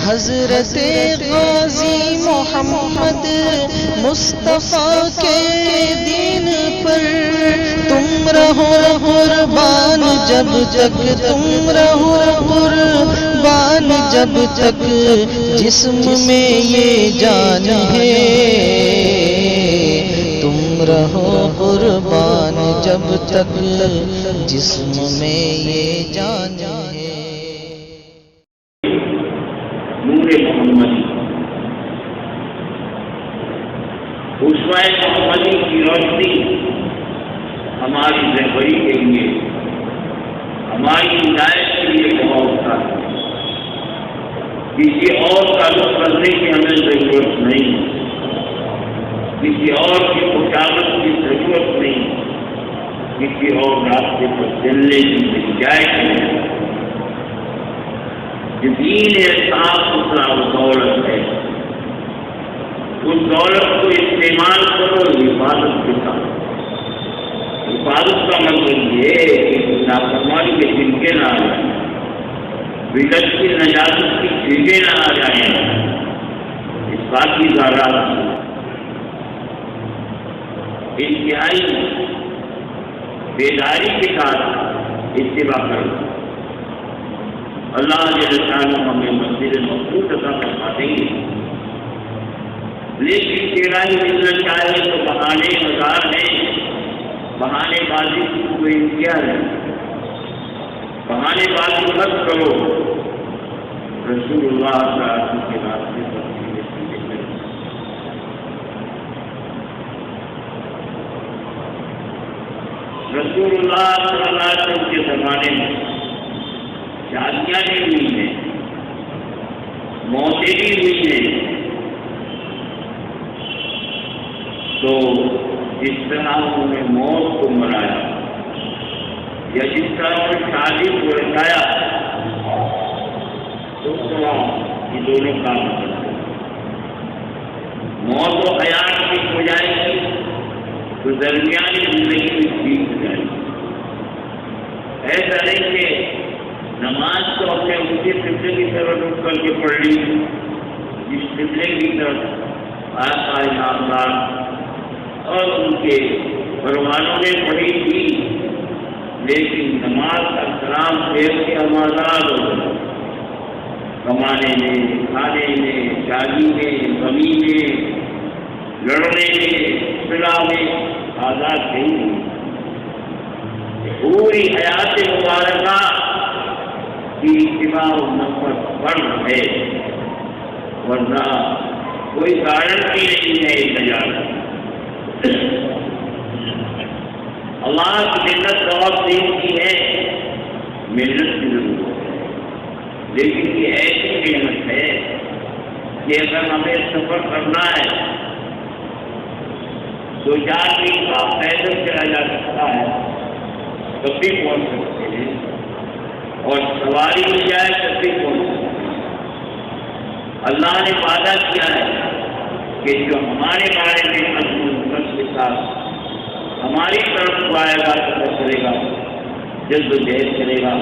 حضرت غازی محمد مصطفیٰ کے دین پر تم رہو قربان جب تک تم رہو قربان جب تک جسم میں یہ جان ہے تم رہو قربان جب تک جسم میں یہ جان ہے۔ نور محمدی اسوہ محمدی کی روشنی ہماری رہبری کے لیے ہماری ہدایت کے لیے بہت ہے۔ کسی اور کا رخ کرنے کی ہمیں ضرورت نہیں، کسی اور کی خوشامد کی ضرورت نہیں، کسی اور راستے پر چلنے کی گنجائش نہیں۔ جو دین ہے صاف ستھرا وہ دولت ہے، اس دولت کو استعمال کرو حفاظت کے ساتھ۔ حفاظت کا مطلب یہ ہے کہ نافرمانی کے جنکے نہ آ جائیں، بدعت کی نجاست کی چیزیں نہ آ جائیں، اس بات کی ضرورت انتہائی بیداری کے ساتھ اتباع کرو۔ اللہ جل شانہ ہمیں مسجد مقبول عطا فرما دیں گے، لیکن تیرا ہی ملنا چاہے تو بہانے ہزار ہیں، بہانے بازی کی کوئی امتیاز ہے، بہانے بازی مت کرو، رسول اللہ صلی اللہ علیہ وسلم کے راستے پر رسول اللہ صلی اللہ علیہ وسلم کے زمانے میں شادیاں بھی ہوئی ہیں، موتیں بھی ہوئی ہیں، تو جس طرح انہوں نے موت کو مرایا یا جس طرح انہوں نے شادی کو رکھایا اس طرح یہ دونوں کام کرتے ہیں۔ موت و حیات کی ہو جائے گی تو درمیانی زندگی میں ٹھیک ہو جائے گی۔ ایسا نہیں کہ نماز تو اپنے اونچے قبلے کی طرف رک کر کے پڑھ لی، جس قبلے کی طرف آقا نامدار اور ان کے پروانوں نے پڑھی تھی، لیکن نماز کا سلام پھیر کے ہم آزاد ہو گئے، کمانے میں، کھانے میں، شادی میں، غمی میں، لڑنے میں، صلح میں آزاد نہیں ہوئی۔ پوری حیات مبارکہ کی اتباع نفرت فرض ہے، ورنہ کوئی گارنٹی نہیں ہے نجات۔ اللہ کی محنت ثواب دین کی ہے، محنت کی ضرورت ہے، لیکن یہ ایسی محنت ہے کہ اگر ہمیں سفر کرنا ہے تو 4 دن کا پیدل چلا جا سکتا ہے تب بھی پہنچ سکتے ہیں، اور سواری مل جائے تب بھی پہنچ سکتے ہیں۔ اللہ نے وعدہ کیا ہے کہ جو ہمارے بارے میں عزم کے ساتھ ہماری طرف کو آئے گا تو چلے گا، جلد و جہد کرے گا،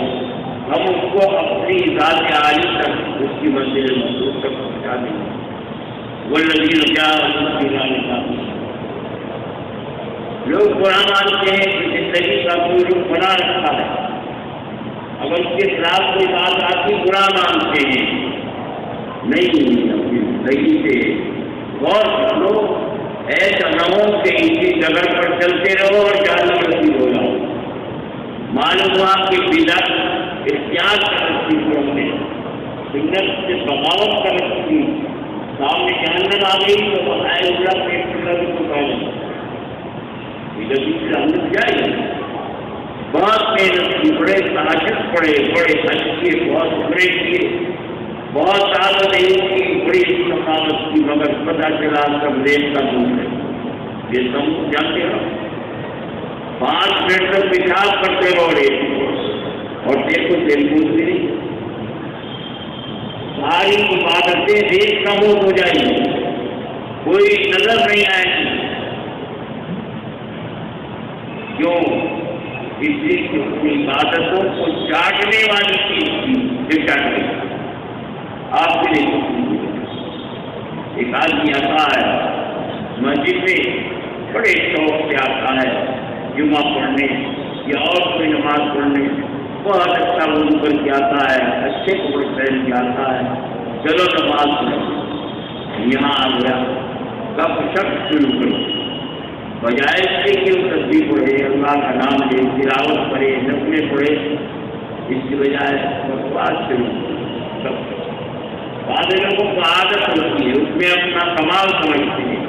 ہم اس کو اپنی ذات عالی تک اس کی منزل مقصود تک پہنچا دیں گے۔ والذین جاءوا بالصالحات، لوگ برا مانتے ہیں کہ زندگی کا کوئی رخ بنا رکھا ہے، اگر اس کے خلاف کوئی بات آتی برا مانتے ہیں۔ نہیں، اپنی زندگی سے غور کر لو، ایسا نہ ہو کہ اسی جگہ پر چلتے رہو اور جہنم نصیب ہو جاؤ۔ معلوم ہوا کہ بدعت احتیاط کر رکھی تھی ہم نے، سنت سے بغاوت کر رکھی تھی، سامنے جہنم آ گئی تو بتائے اللہ پیٹ کر کو پہلے جہنم جائے۔ بہت محنت کی، بڑے تحجد پڑے، بڑے حج کیے، بہت عمرے کیے، بہت عادت کی، بڑی ثقافت کی، مگر پتہ چلا سب ریت کا دودھ ہے۔ یہ سب جانتے ہو، 5 منٹ تک پیشاب کرتے رہو ریت، اور دیکھو دل پوچھتے نہیں، ساری عبادتیں ریت کا منہ ہو جائیں گی، کوئی نظر نہیں آئے گی۔ کیوں؟ اس لیے کہ اپنی عبادتوں کو چاٹنے والی چیز تھی جو چاٹ گئی۔ آپ کے لیے آتا ہے مسجد میں بڑے شوق سے آتا ہے جمعہ پڑھنے یا اور کوئی نماز پڑھنے، بہت اچھا وضو کر کے آتا ہے، اچھے کپڑے پہن کے آتا ہے، چلو نماز پڑھو، یہاں آ گیا کب شخص شروع کرو، بجائے اس کے کہ وہ تصویر پڑھے، اللہ کا نام لے، تلاوت پڑھے، نفلیں پڑھے، اس کی بجائے بکواس شروع کرو۔ بعض لوگوں کو عادت ہوتی ہے، اس میں اپنا کمال سمجھتے ہیں،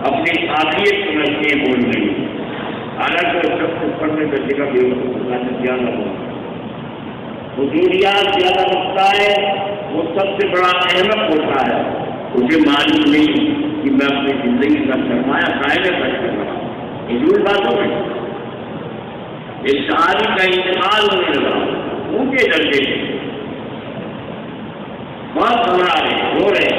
اپنی قابلیت سمجھتے ہیں بولنے میں، حالانکہ وہ شخص پڑھنے کا جگہ بھی زیادہ ہوگا، حضوریات زیادہ رکھتا ہے، وہ سب سے بڑا احمق ہوتا ہے، مجھے معلوم نہیں کہ میں اپنی زندگی کا سرمایہ قائم خرچ کر رہا ہوں۔ حضور باتوں میں ایک صحابی کا انتقال ہونے لگا، اونچے درجے سے، بہت گھبرا رہے، رو رہے،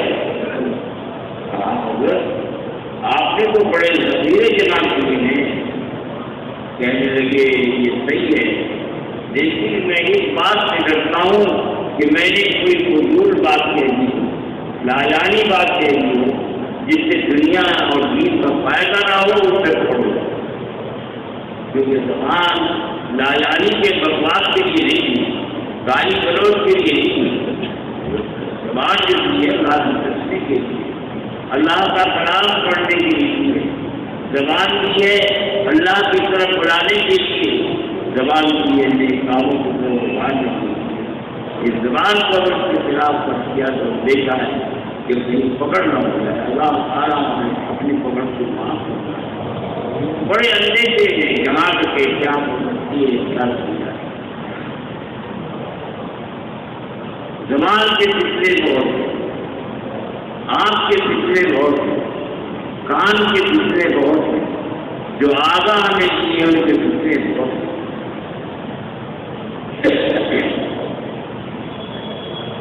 آپ نے تو بڑے ذخیرے جمع کیے ہیں، کہنے لگے یہ صحیح ہے، لیکن میں اس بات سے ڈرتا ہوں کہ میں نے کوئی فضول بات کہہ دی، لاجانی بات کہہ دی ہو، جس سے دنیا اور دین کا فائدہ نہ ہو، اس سے پڑھو، کیونکہ زبان لاجانی کے بکواس کے لیے نہیں، گالی گلوچ کے لیے نہیں، زبان جو ہے اللہ کی تصدیق کے لیے، اللہ کا کلام پڑھنے کے لیے، زبان کی ہے اللہ کی طرف بلانے کے لیے، زبان کی ہے کاموں کو بڑھانے کے لیے۔ اس زبان کو اگر اس کے خلاف کر کیا تو دیکھا ہے کہ کہیں پکڑ نہ ہو جائے، اللہ تعالیٰ اپنی پکڑ کو معاف کرتا ہے۔ بڑے اندیشے ہیں جہاں کے کیا ہو سکتی ہے، کیا کی جائے۔ زبان کے فتنے بہت ہیں، آنکھ کے فتنے بہت ہیں، کان کے فتنے بہت ہیں، جو آگاہ ہمیں کیے ان کے فتنے بہت ہیں۔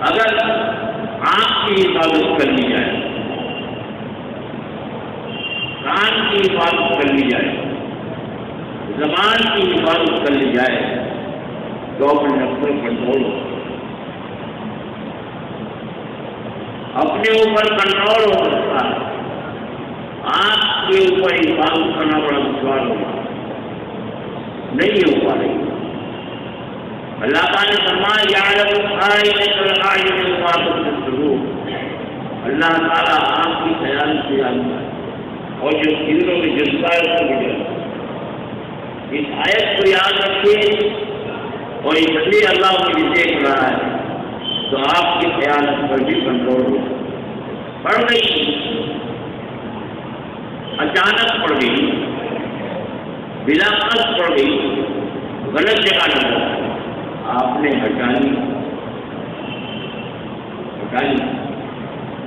اگر آنکھ کی حفاظت کر لی جائے، کان کی حفاظت کر لی جائے، زبان کی حفاظت کر لی جائے تو اپنے نفس پر کنٹرول ہو، اپنے اوپر کنٹرول ہو سکتا ہے۔ آنکھ کے اوپر حفاظت کرنا بڑا دشوار ہوگا، نہیں ہو پا رہی۔ اللہ تعالیٰ نے فرمایا یعلم خائنۃ الاعین وما تخفی الصدور، اللہ تعالیٰ آنکھ کی خیانت سے جانتا ہے اور جو دلوں میں جذبہ ہے اس کو جانتا ہے۔ اس آیت کو یاد رکھیے، اور اس لیے اللہ مجھے دیکھ رہا ہے تو آپ کی خیانت پر بھی کنٹرول ہو۔ پڑھ گئی، اچانک پڑھ گئی، بلا قصد پڑھ گئی، غلط جگہ نہ، آپ نے ہٹانی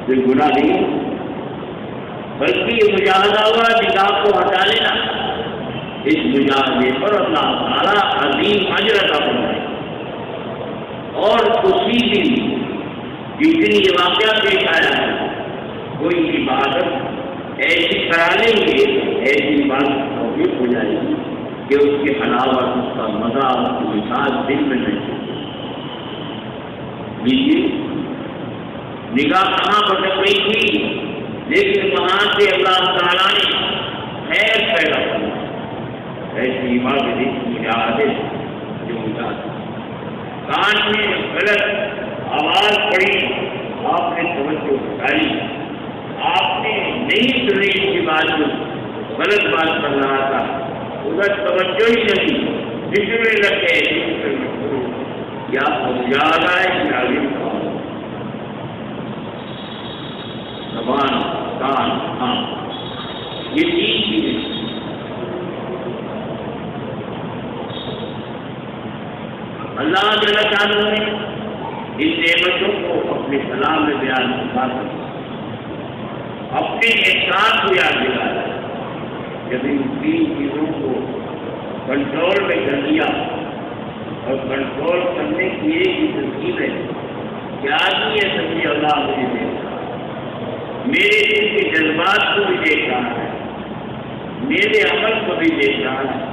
کوئی گناہ نہیں، بلکہ یہ مجاہدہ ہوا نگاہ کو ہٹا لینا، اس مجاہدے پر اللہ تعالیٰ عظیم اجر عطا فرمائے۔ اور اسی دن جس دن یہ واقعہ پیش آیا ہے، کوئی عبادت ایسی کرا لیں گے، ایسی عبادت توفیق ہو جائے گی کہ اس کی حلاوت، اس کا مزہ، اس کی مثال دل میں نہیں۔ لیجیے نگاہ کہاں بھٹک رہی تھی، لیکن وہاں سے اللہ تعالیٰ نے خیر پیدا کیا، ایسی عبادت مجاہدے جو مجاہدے۔ کان میں غلط آواز پڑی، آپ نے توجہ ہٹائی، آپ نے نہیں سنی کی بات، جو غلط بات کر رہا تھا ادھر توجہ ہی نہیں، بگڑنے لگے، یا مجاہدہ ہے کہ عالم کا زبان، کان، آنکھ، یہ تین چیزیں۔ اللہ جل شانہ نے ان نعمتوں کو اپنے کلام میں بیان کیا، اپنے احسان کو یاد دلایا۔ جب ان تین چیزوں کو کنٹرول میں کر دیا، اور کنٹرول کرنے کی ایک ہی ترکیب ہے کہ آدمی یہ سمجھے اللہ مجھے دیکھ رہا ہے، میرے دل کے جذبات کو بھی دیکھ رہا ہے، میرے عمل کو بھی دیکھ رہا ہے،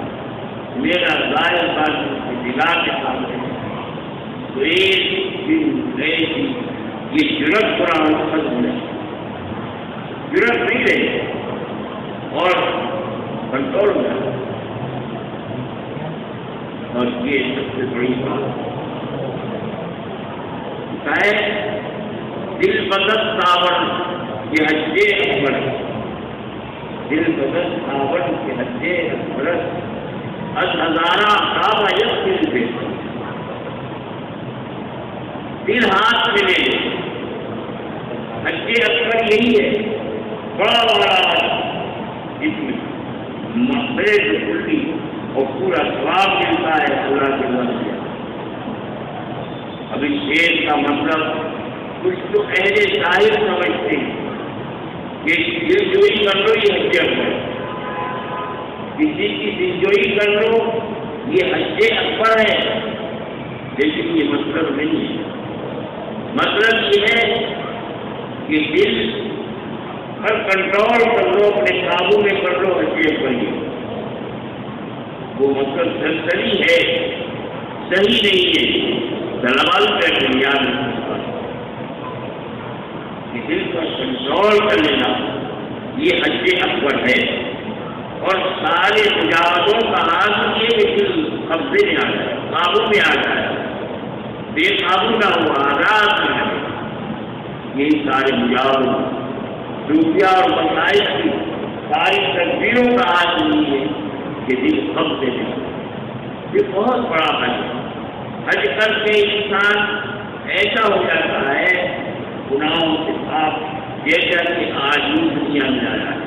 میرا ظاہر باطن کی نگاہ کے سامنے ہے۔ تو ایک دن ایسی یہ جرت قرآن ختم ہے ضرورت نہیں رہی اور کنٹرول ہو جاتا. اور یہ سب سے بڑی بات ہے دل بدت ساون کے حج اکبر. دل بدت ساون کے حج اکبر از ہزارہ کعبہ یک دل پہ. دل ہاتھ میں لے حج اکبر یہی ہے بڑا بڑا جس میں مقصد کھلی اور پورا ثواب ملتا ہے اللہ کے نام سے. اب اس شعر کا مطلب کچھ تو اہل ظاہر سمجھتے ہیں کہ دلجوئی کر لو یہ حج اکبر, کسی کی دلجوئی کر لو یہ حج اکبر ہے, لیکن یہ مطلب نہیں ہے. مطلب یہ ہے کہ دل پر کنٹرول کر لو, اپنے قابو میں کر لو حج اکبر کی. وہ مطلب سلسلی ہے, صحیح نہیں ہے. دلال کا بنیاد کہ دل پر کنٹرول کر لینا یہ حج اکبر ہے. اور سارے مجاہدوں کا حال یہ کہ دل قبضے میں آ جائے, قابو میں آ جائے, بے قابو نہ ہوا, آزاد نہ ہے. یہی سارے مجاہدوں روپیہ اور مسائل کی ساری تدبیروں کا حال نہیں ہے کہ دل قبضے میں. یہ بہت بڑا حج ہے. حج کر کے انسان ایسا ہو جاتا ہے گناہوں کے ساتھ جیسا کہ آج بھی دنیا میں آیا ہے.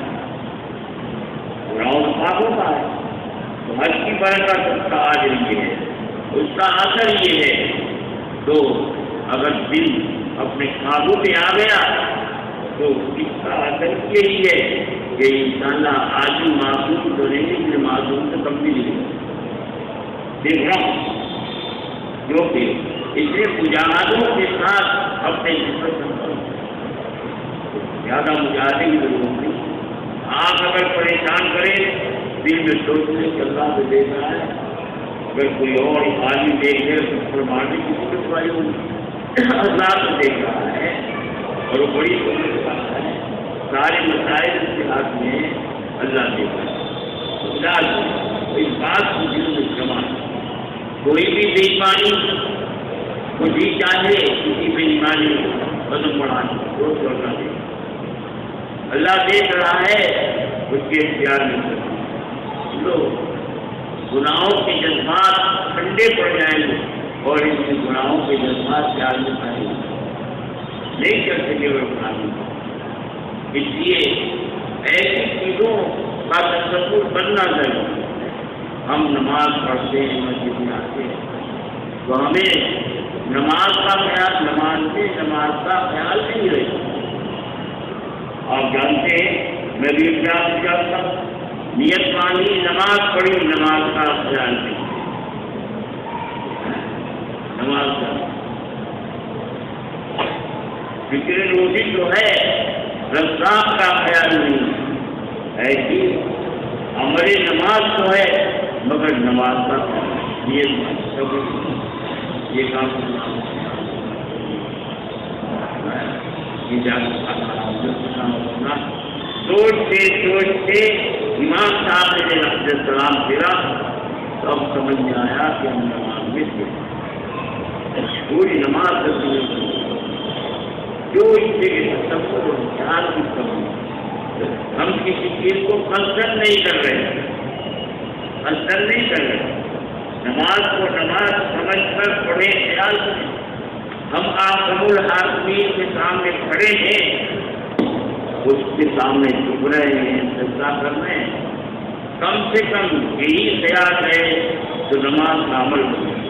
گناہوں سے پاک ہوتا ہے تو حج کی برکت اس کا آج یہ ہے, اس کا اثر یہ ہے. تو اگر دل اپنے قابو میں آ گیا تو اس کا اثر یہی ہے کہ انشاءاللہ آج بھی معصوم تو نہیں لیکن معصوم سے کم بھی نہیں دیکھ رہا ہوں. جو کہ اس لیے مجاہدوں کے ساتھ اپنے زیادہ مجاہدے کی ضرورت نہیں. آپ اگر پریشان کریں دل میں سوچنے کہ اللہ سے دیکھ رہا ہے, اگر کوئی اور عالم دیکھ لے تو اس پر مارنے کی ضرورت والی ہوگی. اللہ سے دیکھ رہا ہے اور وہ بڑی کوشش کرتا ہے. سارے مسائل اس کے ہاتھ میں اللہ دیکھ رہا ہے. اس بات کو دل میں جمع کوئی بھی بےایمانی کو جی چاہے کسی بےایمانی قدم بڑھانے کو چھوڑنا دے. اللہ دیکھ رہا ہے اس کے اختیار میں لوگ گناہوں کے جذبات ٹھنڈے پڑ جائیں گے اور ان کے گناہوں کے جذبات پیار میں پائیں گے, نہیں کر سکے وہ اٹھانے. اس لیے ایسی چیزوں کا تصور بننا ضروری. ہم نماز پڑھتے ہیں, مسجد میں آتے ہیں تو ہمیں نماز کا خیال نماز کا خیال نہیں رہتا. آپ جانتے ہیں میں بھی جانتا ہوں نیت مانی نماز پڑھی, نماز کا خیال نہیں. نماز کا فکر روزی جو ہے رزاق کا خیال نہیں. ایسی ہماری نماز تو ہے مگر نماز کا یہ کام سوچتے امام صاحب نے جب سلام پھیرا تو اب سمجھ میں آیا کہ ہم نماز میں تھے. پوری نماز جو اس سے سب کو خیال کی کمی. ہم کسی چیز کو کنسرن نہیں کر رہے, کنسرن نہیں کر رہے. نماز کو نماز سمجھ کر پڑھے, خیال کریں. ہم آخر الحاکمین کے سامنے کھڑے ہیں, اس کے سامنے جھک رہے ہیں, سجدہ کر رہے ہیں. کم سے کم یہی خیال ہے تو نماز کا عمل کریں.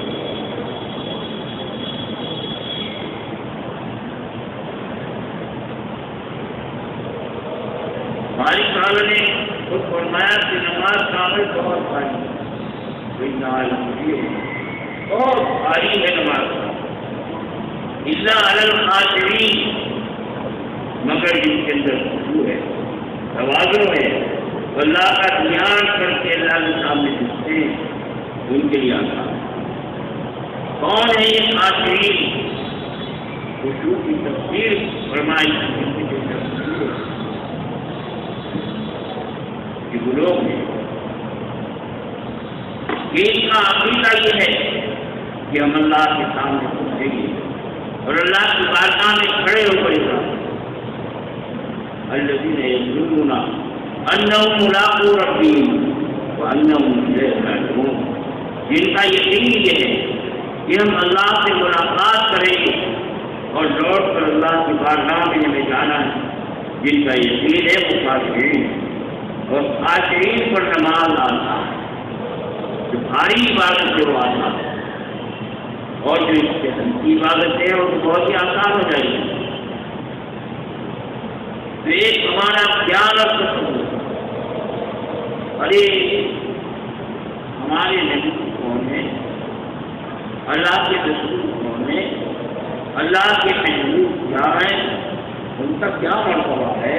ہماری تعالیٰ نے خود فرمایا کہ نماز کا عمل بہت بھاری ہے, بہت بھاری ہے نماز کا. الا علی الخاشعین, مگر جن کے اندر خشوع ہے, تواضع ہے, اللہ کا دھیان کر کے اللہ کے سامنے جھکتے ہیں, ان کے لیے آسان ہے. کون ہے یہ خاشعین؟ خشوع کی تفسیر فرمائی کہ وہ لوگ ہیں کہ ان کا عقیدہ یہ ہے کہ ہم اللہ کے سامنے پہنچیں گے اور اللہ کی بارگاہ میں کھڑے ہو گئے گا. الذین یظنون انہم ملاقو ربہم وانہم الیہ راجعون. جن کا یقین یہ ہے کہ ہم اللہ سے ملاقات کریں گے اور لوٹ کر اللہ کی بارگاہ میں ہمیں جانا ہے. جن کا یقین ہے وہ خاشعین اور خاشعین پر نماز آتا ہے جو بھاری عبادت سے وہ آتا ہے اور جو اس کے ہلکی عبادتیں ہیں وہ بہت ہی آسان ہو جائے گی. تو ایک ہمارا خیال رکھ ارے ہمارے نبی کون ہے, اللہ کے رسول کون ہے, اللہ کے محبوب کیا ہیں, ان کا کیا مرتبہ ہے.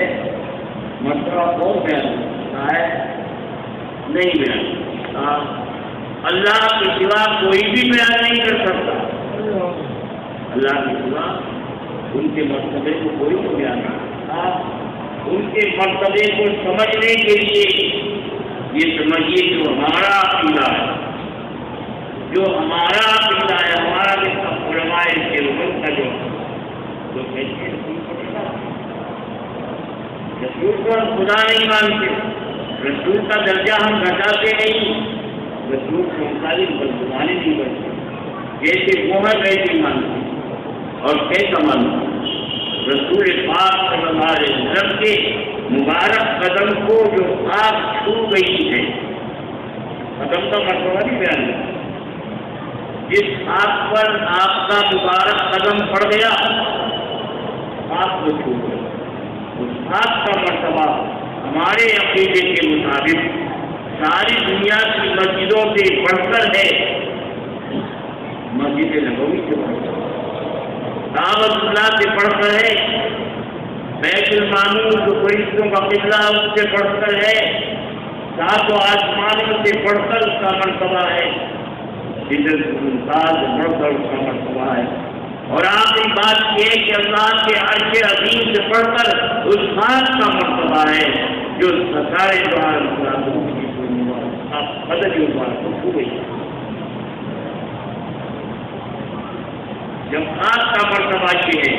مرتبہ کون بیان کرتا ہے؟ نہیں بیان کرتا. اللہ کے سوا کوئی بھی بیان نہیں کر سکتا. اللہ کے سوا ان کے مرتبے کو کوئی بھی بیان نہیں کرتا. ان کے مرتبے کو سمجھنے کے لیے یہ سمجھیے جو ہمارا عقیدہ ہے, جو ہمارا عقیدہ ہے, ہمارا علماء دیوبند کا جو کہتے ہیں رسول کو ہم خدا نہیں مانتے, رسول کا درجہ ہم گھٹاتے نہیں, رسول کو ساری بدگمانی نہیں کرتے. جیسے وہ ہے ویسے مانتے اور کیسا مانتے. رسول پاک صلی اللہ علیہ وسلم کے مبارک قدم کو جو آپ چھو گئی ہے, قدم کا مرتبہ نہیں بیان ہے, جس آپ پر آپ کا مبارک قدم پڑ گیا آپ کو چھو گئے. اس آپ کا مرتبہ ہمارے عقیدے کے مطابق ساری دنیا کی مسجدوں سے بڑھ کر ہے. مسجد نبوی سے بڑھ کر, کعبۃ اللہ سے بڑھ کر ہے, بیت المعمور جو فرشتوں کا قبلہ اس سے بڑھ کر ہے, ساتوں آسمانوں سے بڑھ کر اس کا مرتبہ ہے, سدرۃ المنتہا سے بڑھ کر اس کا مرتبہ ہے. اور آخری بات یہ کہ اللہ کے عرش عظیم سے بڑھ کر اس خاص کا مرتبہ ہے جو سارے دوار بدل ہو گئی. جب خاص کا مرتبہ یہ ہے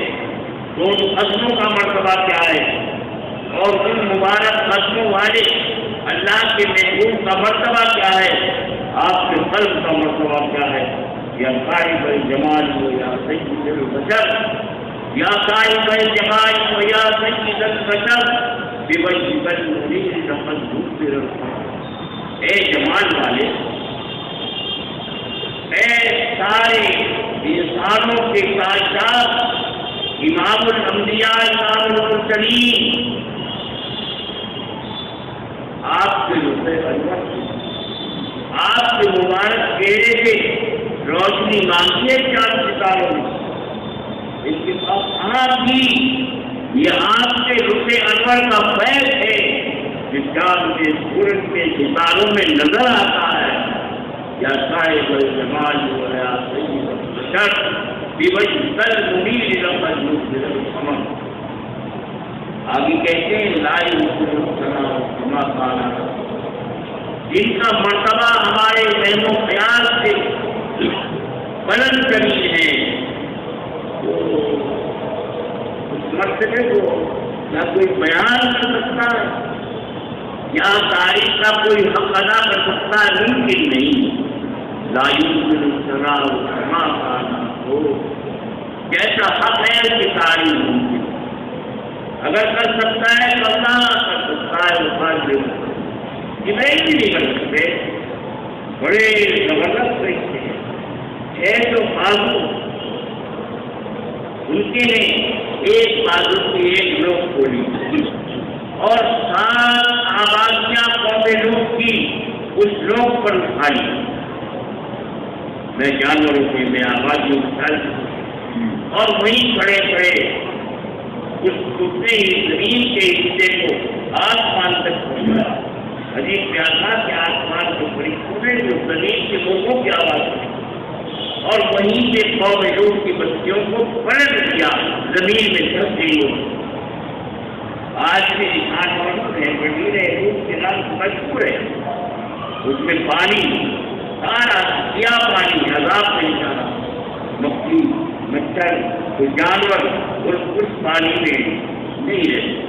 تو ان قدموں کا مرتبہ کیا ہے, اور ان مبارک قدموں والے اللہ کے محبوب کا مرتبہ کیا ہے, آپ کے قلب کا مرتبہ کیا ہے. یا صاحب الجمال ہو یا سید البشر, یا صاحب الجمال ہو یا سید البشر, بوجہ النور لقد ذکر. اے جمال والے, اے سارے انسانوں کے ساتھ امام الانبیاء امام المرسلین, آپ کے روپے انور, آپ کے مبارک چہرے سے روشنی مانگتی ہے چاند ستاروں میں. اس کے پاس آپ بھی یہ آپ کے روپے انور کا فیض ہے جو چاند کے سورج کے ستاروں میں نظر آتا ہے. یا صاحب الجمال ہو یا سید البشر بوجہ النور لقد ذکر القمر. آگے کہتے ہیں لا یمکن السماء کما کان, جن کا مرتبہ ہمارے فہم و خیال سے بلند ترین ہے, اس مرتبے کو نہ کوئی بیان کر سکتا ہے, یا تاریخ کا کوئی حق ادا کر سکتا ہے, ممکن نہیں. لا یمکن السماء کما کان, ہو جیسا حق ہے اس کی تعریف ممکن. اگر کر سکتا ہے تو اللہ کر سکتا ہے, وہ قادر ہے. یہ میں بھی نہیں کر سکتے. بڑے زبردست طریقے ہیں, 600 بازو ان کے نے ایک بازو کی ایک لوگ کھولی اور 7 آبادیاں قوم لوگ کی اس لوگ پر اٹھائی. میں جانوروں کے میں آبادیوں اٹھائی اور وہیں کھڑے کھڑے اس ٹوٹنے ہی زمین کے حصے کو آسمان تک پہنچایا. عجیب پیاسا کہ آسمان کو بڑی پورے جو زمین کے لوگوں کی آواز سنی اور وہیں سے قوم لوگ کی بستیوں کو پلٹ دیا, زمین میں دھس گئی. آج بھی نشان موجود ہے، بڑی ہے کے نام مشہور ہے، اس میں پانی سارا کیا پانی عذاب میں جانا، مکھی مچھر تو جانور اس پانی میں نہیں رہتے،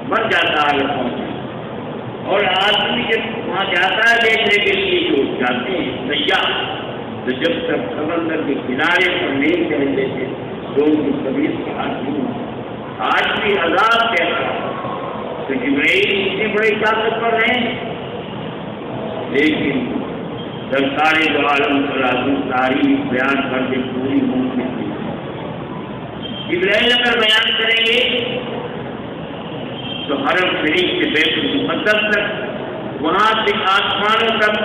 مر جاتا ہے پہنچ۔ اور آدمی جب وہاں جاتا ہے دیکھنے کے لیے جو جاتے ہیں سیاح، تو جب تک سمندر کے کنارے پر نہیں چل دیتے تو ان کی طبیعت کا حال نہیں ہوتا۔ آج بھی عذاب کہتا ہے تو جبرائیل اتنے بڑے طاقتور ہیں، لیکن سرکار دو عالم تاریخ بیان کر کے پوری ممکن نہیں۔ جبرائیل اگر بیان کریں گے تو حرم شریف سے بیت المقدس تک، وہاں سے آسمانوں تک،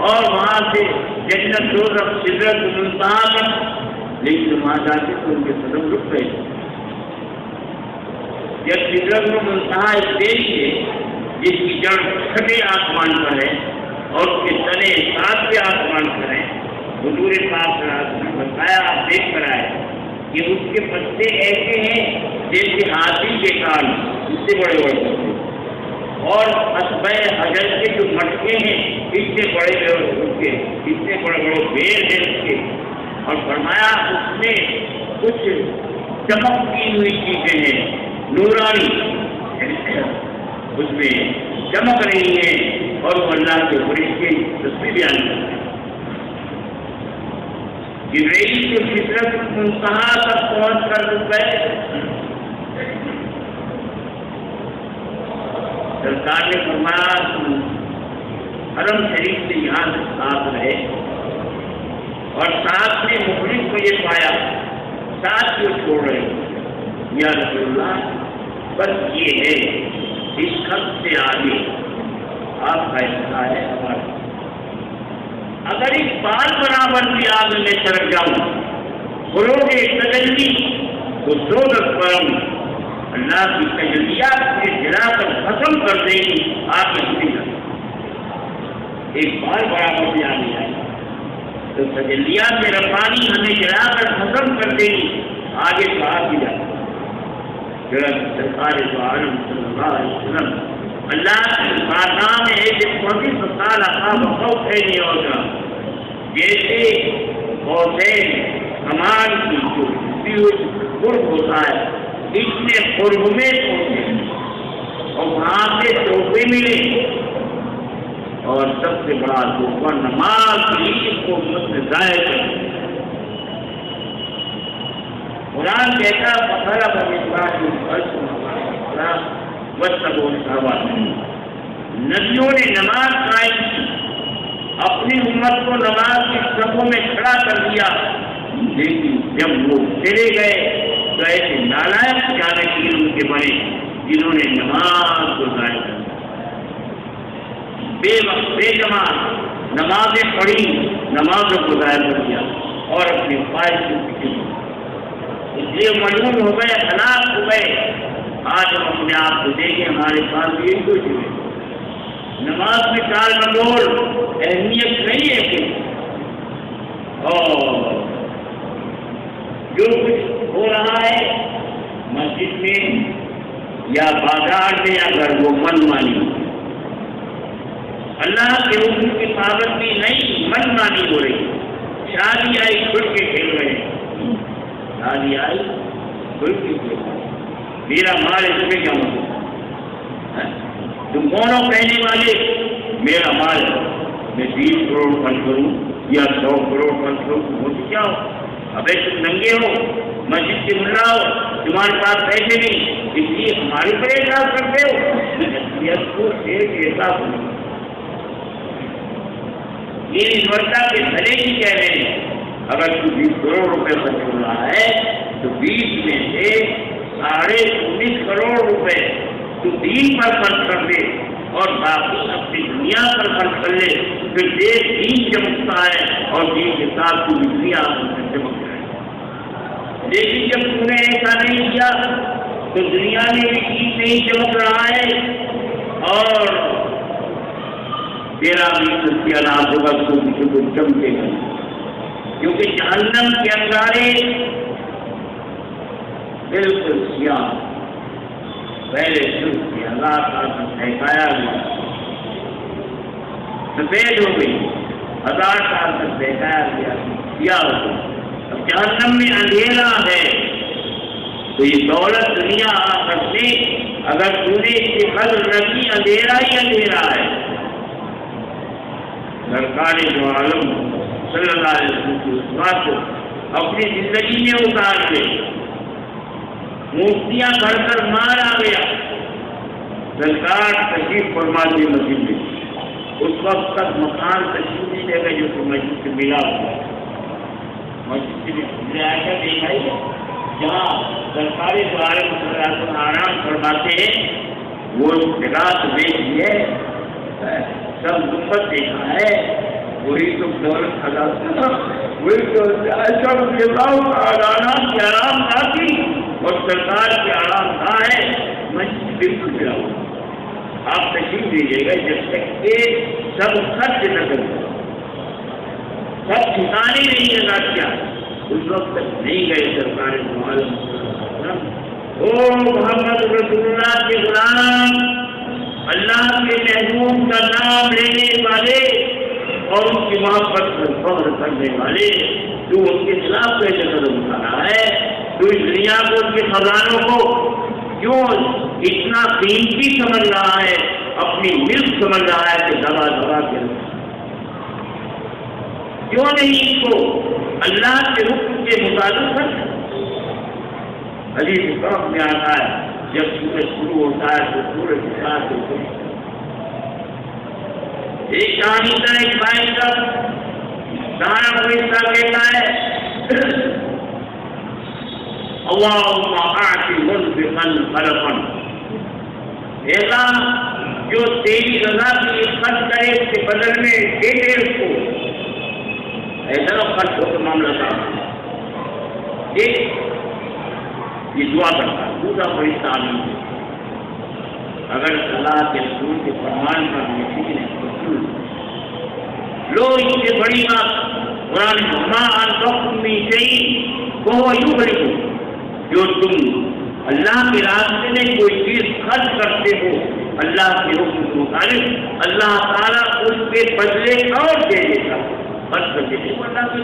اور وہاں سے جنت دوزخ سدرۃ المنتہا تک، لیکن وہاں جا کے تو ان کے قدم رک گئے۔ جب سدرۃ المنتہا ایک دیوی ہے جس کی جڑ چھٹے آسمان پر ہے اور اس کے تنے ساتویں آسمان پر ہیں، حضور پاک نے بتایا، آپ دیکھ کر آئے کہ اس کے پتے ایسے ہیں جیسے ہاتھی کے کان، اس سے بڑے بڑے پتے، اور اصبع حجر کے جو مٹکے ہیں اس سے بڑے بڑے، اس سے بڑے بڑے بیر ہیں اس کے، اور فرمایا اس میں کچھ چمک کی ہوئی چیزیں ہیں، نورانی، اس میں چمک رہی ہیں، اور وہ اللہ کے فرشتے تصویر بیان کرتے ہیں۔ جبرائیل کے سدرۃ المنتہا تک پہنچ کر رک گئے۔ سرکار نے فرمایا حرم شریف سے یہاں سے ساتھ رہے، اور ساتھ میں مخلص کو یہ پایا، ساتھ کیوں چھوڑ رہے؟ یا رسول اللہ، بس یہ ہے اس خط سے آگے آپ کا حصہ ہے ہمارا، اگر اس بال برابر بھی آگ میں سرک جاؤں، خروج تجلی تو دوزخ پرم اللہ کی تجلیات سے جلا کر ختم کر دے گی، آگ نہیں جائے۔ ایک بال برابر بھی آگے جائے تو تجلیات میں ربانی ہمیں جلا کر ختم کر دے گی، آگے تو آگ بھی جائے۔ سرکار دو عالم صلی اللہ علیہ وسلم اللہ کی بارگاہ میں ایک 25 سال اصحاب خوف ہے نہیں ہوگا، جیسے حسین کمان کی جو قرب ہوتا ہے، اس میں قرب میں پہنچے اور وہاں سے تحفے ملے، اور سب سے بڑا تحفہ نماز کی کو مجھ ضائع کر۔ قرآن کہتا فخر نبیوں نے نماز قائم کی، اپنی امت کو نماز کی صفوں میں کھڑا کر دیا، لیکن جب وہ چلے گئے تو ایسے نالائق جانشین ان کے بنے جنہوں نے نماز کو ضائع کر دیا، بے وقت بے جماعت نمازیں پڑھی، نمازوں کو ضائع کر دیا اور اپنی خواہش کے پیچھے، اس لیے مجنون ہو گئے، ہلاک ہو گئے۔ آج ہم اپنے آپ کو دیکھیں، ہمارے پاس یہی کچھ ہے، نماز میں ٹال مٹول اہمیت نہیں ہے کوئی، اور جو کچھ ہو رہا ہے مسجد میں یا بازار میں، اگر وہ من مانی، اللہ کے حکم کی پابندی نہیں، من مانی ہو رہی، شادی آئی کھل کے کھیل رہے ہیں، شادی آئی کھل کے کھیل رہے ہیں، میرا مال اس میں کیا مطلب؟ تم کونوں کہنے والے میرا مال میں 20 کروڑ خرچ کروں یا 100 کروڑ خرچ کروں، مجھے کیا ہو؟ ابے تم ننگے ہو، مسجد کے ملا ہو، تمہارے پاس پیسے نہیں، اس لیے ہمارے پر اعتراض کرتے ہو؟ کو شیر کے حساب نہیں، یہ ورتا کے بھلے ہی کہہ رہے ہیں، اگر تو 20 کروڑ روپے خرچ کر رہا ہے تو 20 میں سے 19.5 کروڑ روپے تو دین پر خرچ کر دے اور باقی اپنی دنیا پر خرچ کر لے، پھر دیکھ دین چمکتا ہے اور دین کے ساتھ کی دنیا چمک جائے۔ لیکن جب تم نے ایسا نہیں کیا تو دنیا میں بھی دین نہیں چمک رہا ہے اور تیرا بھی اختیارات ہوگا تو کسی کو چمکے گا، کیونکہ جہنم کے انگارے بالکل سیاہ، پہلے شروع کی 1000 سال تک بہکایا گیا، سفید ہو گئی، 1000 سال تک بہکایا گیا، کیا ہو گیا۔ اب جہنم میں اندھیرا ہے، تو یہ دولت دنیا آخرت میں اگر تو نے اس کی قدر رکھی، اندھیرا ہی اندھیرا ہے۔ سرکار جو عالم صلی اللہ علیہ وسلم کی اس بات کو اپنی زندگی میں اتار لے، مورتیاں گھر کر مار آ گیا، سرکار تشریف فرماتے مسجد میں، اس وقت تک مکان تشریف نہیں دے گا جو کہ مسجد سے ملا ہوا ہے۔ مسجد سے آ کر دیکھائی جہاں سرکاری دوارے مسلم آرام فرماتے ہیں، وہ جگہ تو دیکھی ہے، سب گنبد دیکھا ہے، وہی تو دولت خزانہ، وہی تو سب جگہوں کا آرام کی آرام دہ تھی اور سرکار کی آرام دہ ہے۔ مسجد بالکل ملا ہوا، آپ تشریف دیجیے گا جب تک کہ سب خرچ نہ کریں، سب ٹھکانے نہیں لگا کیا، اس وقت تک نہیں گئے سرکار معلوم او محمد رسول اللہ کے غلام، اللہ کے محبوب کا نام لینے والے اور ان کی محبت پر فخر کرنے والے، تو ان کے خلاف پہلے قدم اٹھا رہا ہے، تو اس دنیا کو ان کے خزانوں کو کیوں اتنا قیمتی سمجھ رہا ہے، اپنی ملک سمجھ رہا ہے کہ دبا دبا کے کیوں نہیں اس کو اللہ کے حکم کے مطابق کرتا؟ حدیث طرف میں آتا ہے جب سورج شروع ہوتا ہے تو سورج کے ساتھ ہوتے ہیں۔ ایک کہانی کا ایک بھائی کا سارا فرشتہ کہتا ہے اللہم آتی منفقا خلقا، ایسا جو تیری رضا کے لیے خرچ کرے اس کے بدل میں دے دے اس کو، ایسا خرچ ہو تو معاملہ تھا۔ ایک یہ دعا کرتا ہے، دوسرا فرشتہ آمین، اگر اللہ کے رسول کے فرمان پر یقین ہے لو اس سے بڑی بات قرآن ما انفقتم من شیء فهو یخلفہ، جو تم اللہ کے راستے میں کوئی چیز خرچ کرتے ہو اللہ کے حکم کے مطابق، اللہ تعالیٰ اس کے بدلے اور دے دیتا، خرچ کر دیتے کو اللہ کے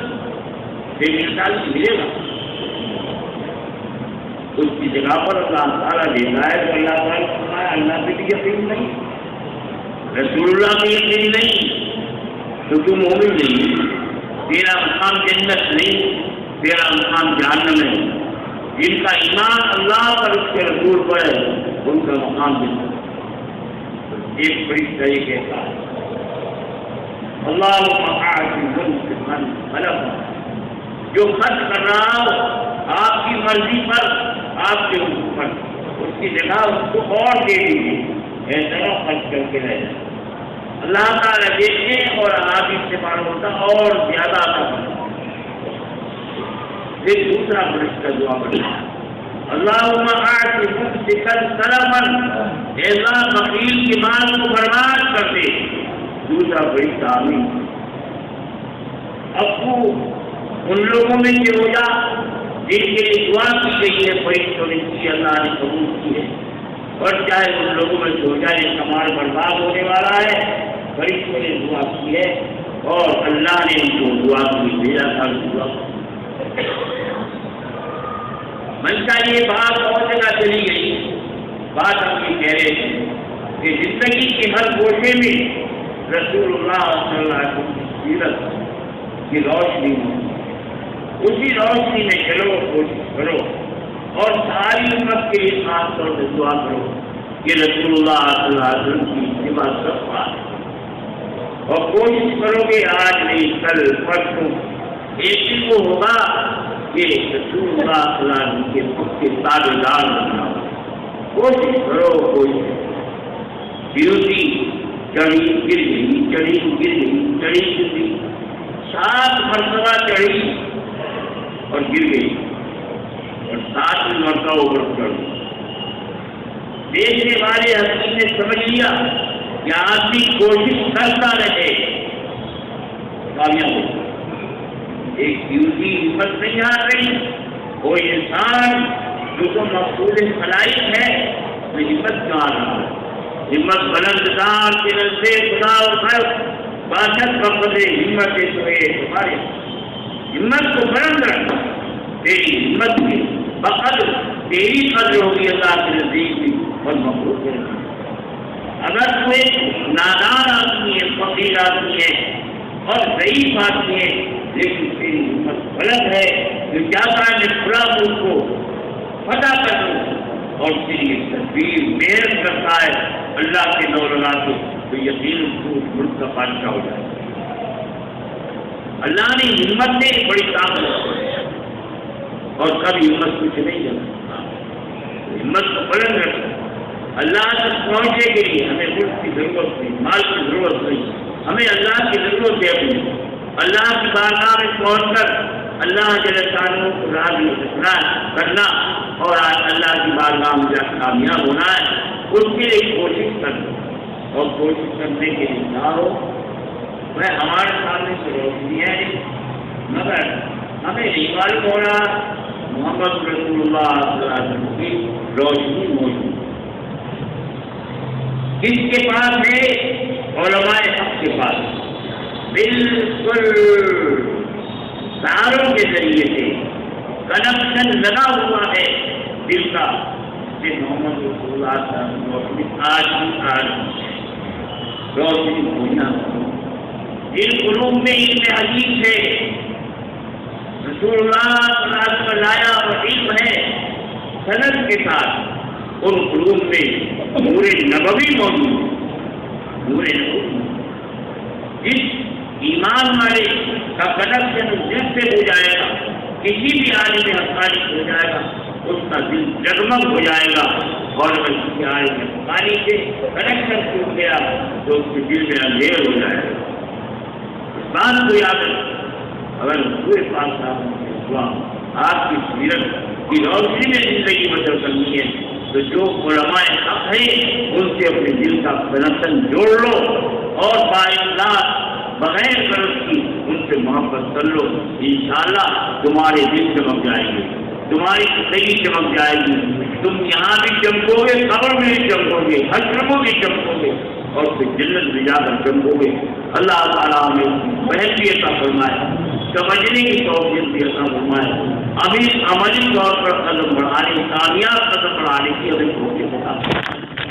بے مثال ملے گا، اس کی جگہ پر اللہ تعالیٰ دیتا ہے تو اللہ تعالیٰ فرمایا اللہ پہ بھی یقین نہیں، رسول اللہ پہ یقین نہیں تو تم مومن نہیں، تیرا مقام جنت نہیں، تیرا مقام جہنم ہے۔ جن کا ایمان اللہ پر اس کے رسول پر ہے ان کا مقام جنت۔ ایک بڑی طریقے کا اللہ جو خرچ کر رہا ہو آپ کی مرضی پر، آپ کے حکم پر، اس کی جگہ اس کو اور دے دیجیے، ایسا خرچ کر کے رہ جائے، اللہ تعالیٰ دیکھیں اور حادث سے معلوم ہوتا اور زیادہ عطا کرتا۔ پھر دوسرا فرشتہ دعا کرتا ہے اللہم آتی ممسکا سلفا، ایسا بخیل کی مال کو برباد کر دے، دوسرا فرشتہ آمین۔ اب تو ان لوگوں میں سے ہو جا جن کے لیے دعا کی گئی ہے فرشتوں نے کی، اللہ نے قبول کی ہے، اور چاہے ان لوگوں میں سے ہو جائے جن کا مال برباد ہونے والا ہے، فرشتوں نے دعا کی ہے اور اللہ نے ان کو دعا کی بھیجا تھا دعا۔ منشا یہ بات اور جگہ چلی گئی، بات ہم یہ کہہ رہے تھے کہ زندگی کے ہر گوشے میں رسول اللہ صلی اللہ علیہ وسلم کی سیرت کی روشنی ہو، اسی روشنی میں چلو، کوشش کرو اور ساری امت کے لیے خاص طور سے دعا کرو کہ رسول اللہ صلی اللہ علیہ وسلم کی اتباع سب بات، اور کوشش کرو کہ آج نہیں کل پرسوں ایک دن کو ہوگا کہ رسول اللہ صلی اللہ علیہ وسلم کے خود کے تابعدار بننا، کوشش کرو، کوشش بیوتی چڑھی گر گئی، چڑھی گر گئی، چڑھی گر گئی، 7 مرتبہ چڑھی اور گر گئی اور 7 مرتبہ اوپر چڑھ گئی۔ دیکھنے والے حکیم نے سمجھ لیا کہ آدمی کوشش کرتا رہے کامیاب ہو۔ ایک بیوٹی ہمت نہیں آ رہی، کوئی انسان جو تو مقصود خلائق ہے میں ہمت کہاں رہا ہے؟ ہمت بلنددار کے نزدے خدا و خیر باشد بقدر ہمت سوئے تمہارے ہمت کو بلند رکھنا، تیری ہمت کی بقدر تیری قدر ہوگی اللہ کے نزدیک بھی اور مخلوق ہے۔ اگر تو ایک نادان آدمی ہے، فقیر آدمی ہے اور ضعیف آدمی ہے، لیکن تیری ہمت بلند ہے، جو چاہتا ہے میں کھلا ملک کو فتح کر دوں اور تیری تدبیر محنت کرتا ہے اللہ کے دولنا سے، تو یقیناً تو اس ملک کا بادشاہ ہو جائے۔ اللہ نے ہمت میں بڑی طاقت اور کبھی ہمت کچھ نہیں کرتا، ہمت کو بلند رکھتا۔ اللہ تک پہنچنے کے لیے ہمیں ملک کی ضرورت نہیں، مال کی ضرورت نہیں، ہمیں اللہ کی ضرورت ہے اپنی۔ اللہ کی بارگاہ میں پہنچ کر اللہ جل شانہ کو راضی کرنا اور اللہ کی بارگاہ میں جا کامیاب ہونا ہے، اس کے لیے کوشش کرنا اور کوشش کرنے کے لیے نہ ہو۔ میں ہمارے سامنے سے روشنی ہے مگر ہمیں نہیں معلوم ہو رہا محمد رسول اللہ صلی اللہ علیہ وسلم کی روشنی موجود کس کے پاس ہے؟ علماء حق کے پاس بالکل تاروں کے ذریعے سے کنیکشن لگا ہوا ہے دل کا کہ محمد رسول اللہ صلی اللہ علیہ وسلم آج روشنی ہونا جن قلوب میں علم عجیب ہے، رسول اللہ صلی اللہ علیہ وسلم لایا اور علم ہے سند کے ساتھ، ان قلوب میں نور نبوی موجود ہے، نور نبوی جس ایمان والے کا کنیکشن دل سے ہو جائے گا، کسی بھی عالم حقانی ہو جائے گا، اس کا دل جگمگ ہو جائے گا، اور اگر کسی عالم حقانی سے کنیکشن ٹوٹ گیا تو اس کے دل میں اندھیر ہو جائے گا۔ اس بات کو یاد رکھیں، اگر پورے پاک صاحب آپ کی سیرت کی روشنی میں زندگی بسر کرنی ہے تو جو علماء حق ہیں ان سے اپنے دل کا کنیکشن جوڑ لو اور بااخلاص بغیر قرض کی ان سے محبت کر لو، انشاءاللہ تمہارے دل چمک جائیں گے، تمہاری زندگی چمک جائے گی، تم یہاں بھی چمکو گے، قبر میں بھی چمکو گے، حشر میں بھی چمکو گے اور پھر جنت میں جا کر چمکو گے۔ اللہ تعالیٰ ہمیں بہت بھی عطا فرمائے، سمجھنے کی توفیق بھی عطا فرمائے، ابھی عملی طور پر قدم بڑھانے، کامیاب قدم بڑھانے کی ہمیں توفیق عطا فرمائے۔